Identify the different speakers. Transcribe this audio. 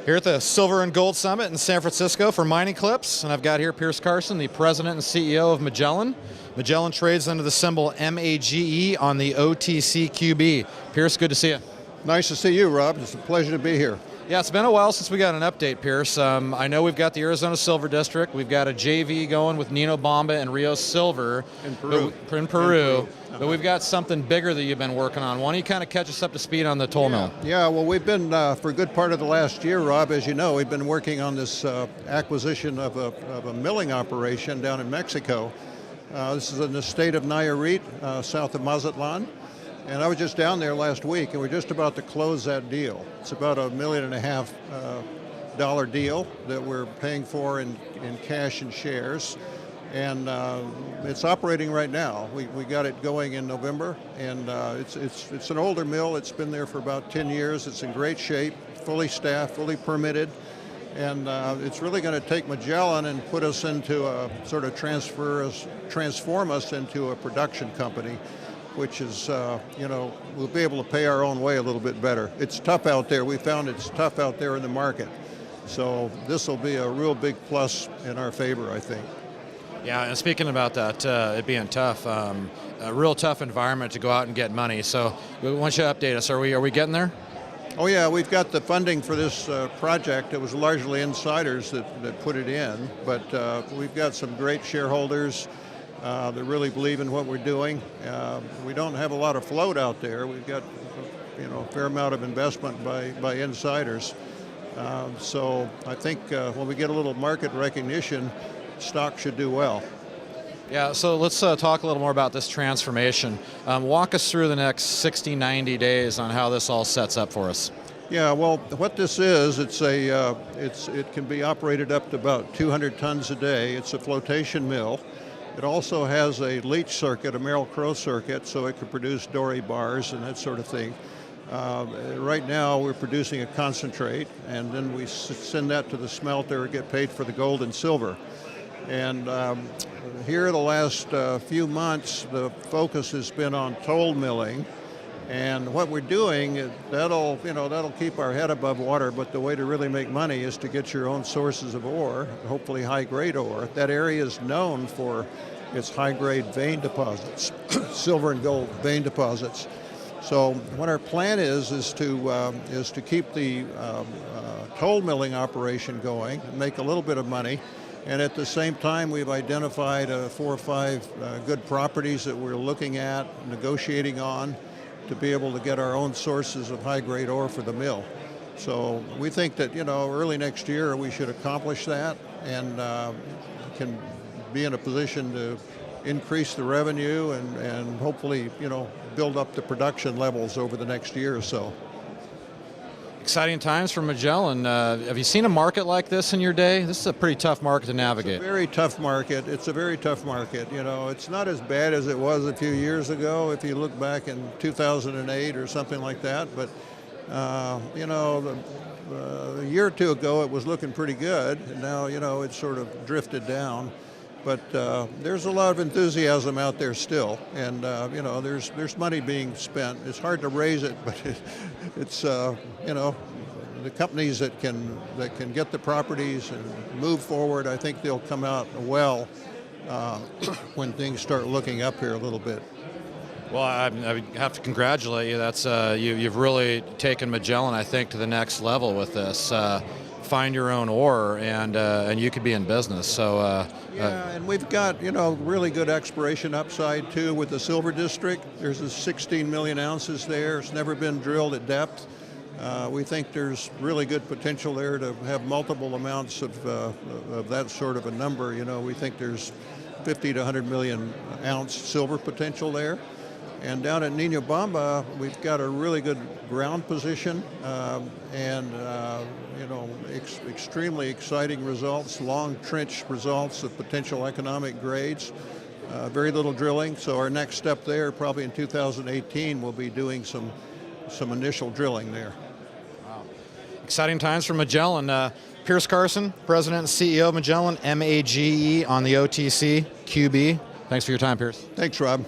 Speaker 1: Here at the Silver and Gold Summit in San Francisco for MiningClips, and I've got here Carson, the president and CEO of Magellan. Magellan trades under the symbol MAGE on the OTCQB. Pierce, good to see you.
Speaker 2: Nice to see you, Rob. It's a pleasure to be here.
Speaker 1: Yeah, it's been a while since we got an update, Pierce. I know we've got the Arizona Silver District. We've got a JV going with Nino Bamba and Rio Silver
Speaker 2: in Peru.
Speaker 1: But we've got something bigger that you've been working on. Why don't you kind of catch us up to speed on the toll mill?
Speaker 2: Yeah, well, we've been, for a good part of the last year, Rob, as you know, we've been working on this acquisition of a milling operation down in Mexico. This is in the state of Nayarit, south of Mazatlan. And I was just down there last week, and we're just about to close that deal. It's about $1.5 million deal that we're paying for in cash and shares. And it's operating right now. We got it going in November, and it's an older mill. It's been there for about 10 years. It's in great shape, fully staffed, fully permitted. And it's really going to take Magellan and put us into a sort of transform us into a production company, which is, we'll be able to pay our own way a little bit better. It's tough out there. We found it's tough out there in the market. So this will be a real big plus in our favor, I think.
Speaker 1: Yeah, and speaking about that, it being tough, a real tough environment to go out and get money. So why don't you update us? Are we getting there?
Speaker 2: Oh yeah, we've got the funding for this project. It was largely insiders that put it in, but we've got some great shareholders that really believe in what we're doing. We don't have a lot of float out there. We've got a fair amount of investment by insiders. So I think when we get a little market recognition, stock should do well.
Speaker 1: Yeah, so let's talk a little more about this transformation. Walk us through the next 60, 90 days on how this all sets up for us.
Speaker 2: Yeah, well, what this is, it can be operated up to about 200 tons a day. It's a flotation mill. It also has a leach circuit, a Merrill Crowe circuit, so it can produce dory bars and that sort of thing. Right now, we're producing a concentrate, and then we send that to the smelter and get paid for the gold and silver. And here the last few months, the focus has been on toll milling. And what we're doing, that'll keep our head above water, but the way to really make money is to get your own sources of ore, hopefully high-grade ore. That area is known for its high-grade vein deposits, silver and gold vein deposits. So what our plan is to keep the toll milling operation going, make a little bit of money, and at the same time we've identified 4 or 5 good properties that we're looking at, negotiating on, to be able to get our own sources of high-grade ore for the mill. So we think that, early next year we should accomplish that and can be in a position to increase the revenue and hopefully, build up the production levels over the next year or so.
Speaker 1: Exciting times for Magellan. Have you seen a market like this in your day? This is a pretty tough market to navigate.
Speaker 2: It's a very tough market. It's a very tough market. It's not as bad as it was a few years ago if you look back in 2008 or something like that. But, a year or two ago it was looking pretty good. And now, it's sort of drifted down. But there's a lot of enthusiasm out there still. And, there's money being spent. It's hard to raise it, but it's, the companies that can get the properties and move forward, I think they'll come out well when things start looking up here a little bit.
Speaker 1: Well, I have to congratulate you. That's you've really taken Magellan, I think, to the next level with this. Find your own ore, and you could be in business. So
Speaker 2: yeah, and we've got really good exploration upside too with the Silver District. There's 16 million ounces there. It's never been drilled at depth. We think there's really good potential there to have multiple amounts of that sort of a number. We think there's 50 to 100 million ounce silver potential there. And down at Nino Bamba, we've got a really good ground position extremely exciting results, long trench results of potential economic grades, very little drilling. So our next step there, probably in 2018, we'll be doing some initial drilling there.
Speaker 1: Wow. Exciting times for Magellan. Carson, President and CEO of Magellan, MAGE on the OTCQB. Thanks for your time, Pierce.
Speaker 2: Thanks, Rob.